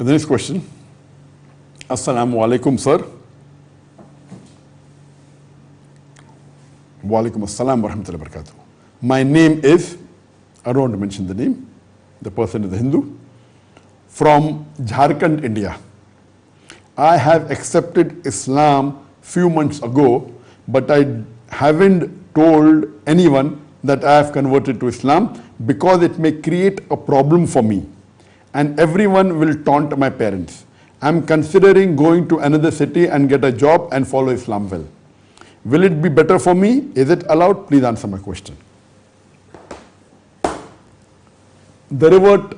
The next question. Assalamu alaikum, sir. Wa alaikum assalam wa rahmatullahi wa barakatuh. My name is, I don't want to mention the name, the person is a Hindu, from Jharkhand, India. I have accepted Islam few months ago, but I haven't told anyone that I have converted to Islam because it may create a problem for me and everyone will taunt my parents. I'm considering going to another city and get a job and follow Islam well. Will it be better for me? Is it allowed? Please answer my question. The revert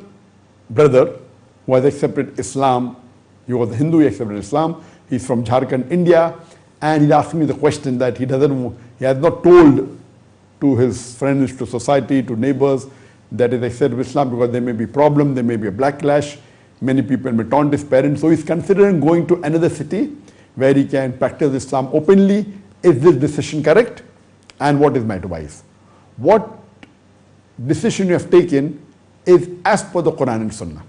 brother who has accepted Islam, he was a Hindu, he accepted Islam, he's from Jharkhand, India, and he asked me the question that he has not told to his friends, to society, to neighbors that is accepted Islam because there may be problem, there may be a backlash, many people may taunt his parents. So he's considering going to another city where he can practice Islam openly. Is this decision correct? And what is my advice? What decision you have taken is as per the Quran and Sunnah.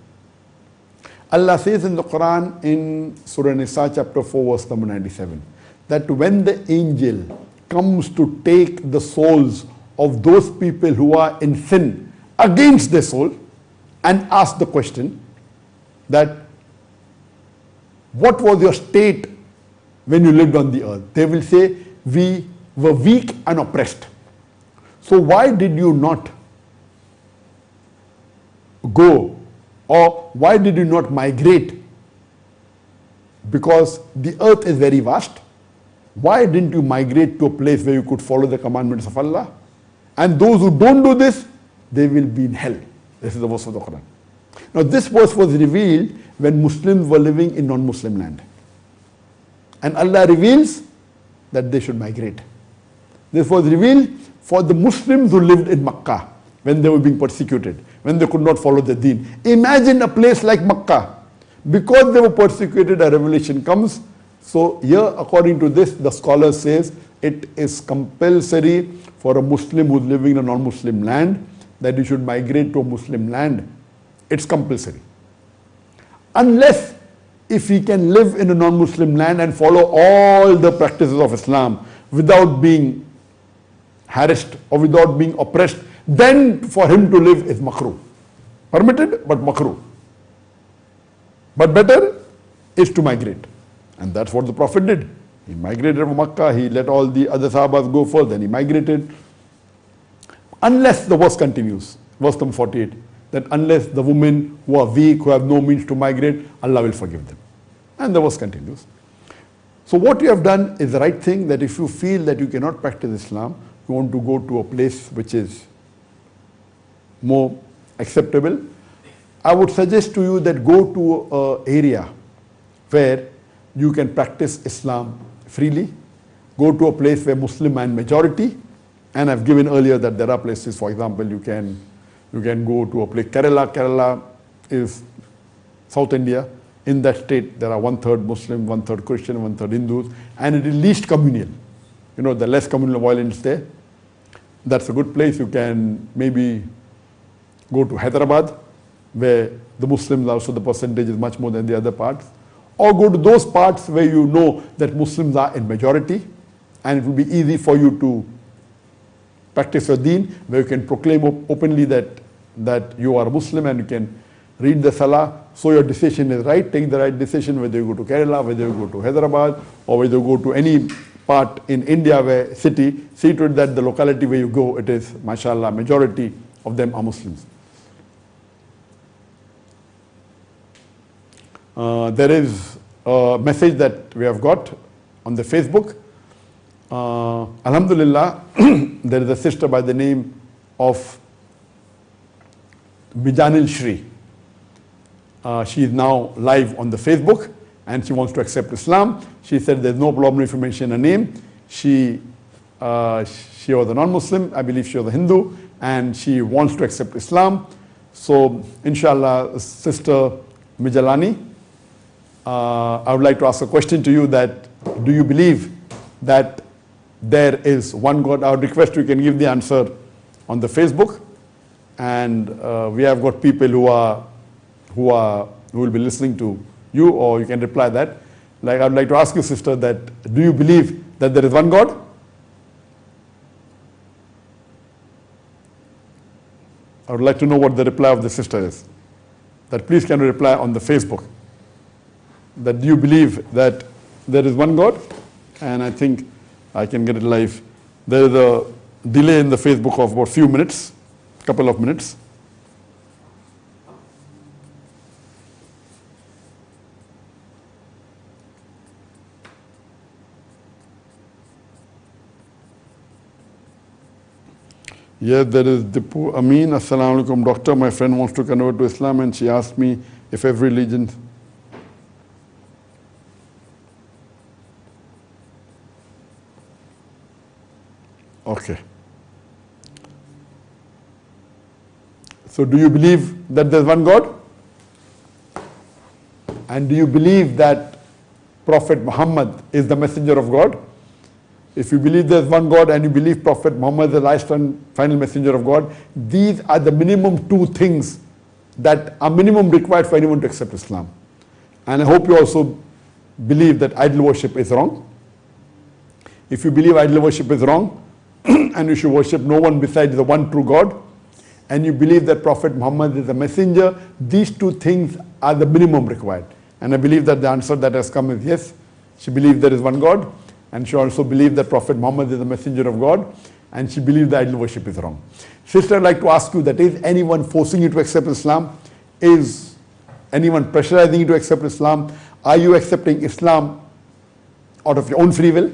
Allah says in the Quran in Surah Nisa chapter 4 verse number 97 that when the angel comes to take the souls of those people who are in sin against their soul and ask the question that what was your state when you lived on the earth? They will say, we were weak and oppressed. So why did you not go, or why did you not migrate? Because the earth is very vast. Why didn't you migrate to a place where you could follow the commandments of Allah? And those who don't do this, they will be in hell. This is the verse of the Quran. Now this verse was revealed when Muslims were living in non-Muslim land. And Allah reveals that they should migrate. This was revealed for the Muslims who lived in Makkah when they were being persecuted, when they could not follow the deen. Imagine a place like Makkah. Because they were persecuted, a revelation comes. So here, according to this, the scholar says it is compulsory for a Muslim who is living in a non-Muslim land that he should migrate to a Muslim land. It's compulsory. Unless if he can live in a non-Muslim land and follow all the practices of Islam without being harassed or without being oppressed, then for him to live is makruh. Permitted, but makruh. But better is to migrate. And that's what the Prophet did. He migrated from Makkah, he let all the other Sahabas go first, then he migrated. Unless the verse continues, verse number 48, that unless the women who are weak, who have no means to migrate, Allah will forgive them. And the verse continues. So what you have done is the right thing, that if you feel that you cannot practice Islam, you want to go to a place which is more acceptable, I would suggest to you that go to an area where you can practice Islam freely. Go to a place where Muslim and majority. And I've given earlier that there are places, for example, you can go to a place, Kerala. Kerala is South India. In that state, there are 1/3 Muslim, 1/3 Christian, 1/3 Hindus, and it is least communal. You know, the less communal violence there. That's a good place. You can maybe go to Hyderabad, where the Muslims also, the percentage is much more than the other parts. Or go to those parts where you know that Muslims are in majority, and it will be easy for you to practice your deen, where you can proclaim openly that you are a Muslim and you can read the Salah. So your decision is right. Take the right decision, whether you go to Kerala, whether you go to Hyderabad, or whether you go to any part in India where city, see to it that the locality where you go, it is, mashallah, majority of them are Muslims. There is a message that we have got on the Facebook. Alhamdulillah, there is a sister by the name of Mijanil Shri. She is now live on the Facebook and she wants to accept Islam. She said there's no problem if you mention her name. She was a non-Muslim, I believe she was a Hindu, and she wants to accept Islam. So inshallah, Sister Mijalani, I would like to ask a question to you, that do you believe that there is one God? I would request you can give the answer on the Facebook. And we have got people who will be listening to you, or you can reply that. Like, I would like to ask you, sister, that do you believe that there is one God? I would like to know what the reply of the sister is. That please can you reply on the Facebook. That do you believe that there is one God? And I think I can get it live. There is a delay in the Facebook of about few minutes, couple of minutes. Yes, there is Dipu Amin. Assalamu alaikum, doctor. My friend wants to convert to Islam and she asked me if every religion. Okay. So do you believe that there is one God? And do you believe that Prophet Muhammad is the messenger of God? If you believe there is one God and you believe Prophet Muhammad is the last and final messenger of God, these are the minimum two things that are minimum required for anyone to accept Islam. And I hope you also believe that idol worship is wrong. If you believe idol worship is wrong and you should worship no one besides the one true God, and you believe that Prophet Muhammad is a messenger, these two things are the minimum required. And I believe that the answer that has come is yes. She believes there is one God, and she also believes that Prophet Muhammad is a messenger of God, and she believes that idol worship is wrong. Sister, I'd like to ask you that is anyone forcing you to accept Islam? Is anyone pressurizing you to accept Islam? Are you accepting Islam out of your own free will?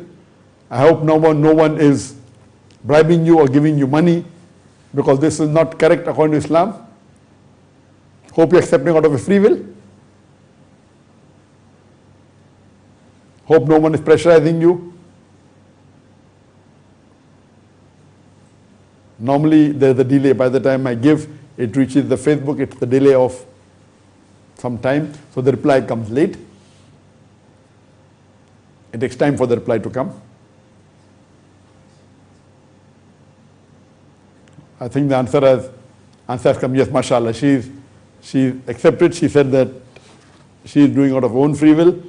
I hope no one is bribing you or giving you money, because this is not correct according to Islam. Hope you're accepting out of your free will. Hope no one is pressurizing you. Normally there's a delay. By the time I give, it reaches the Facebook, it's the delay of some time. So the reply comes late. It takes time for the reply to come. I think the answer has come, yes, mashallah. She accepted. She said that she is doing out of her own free will.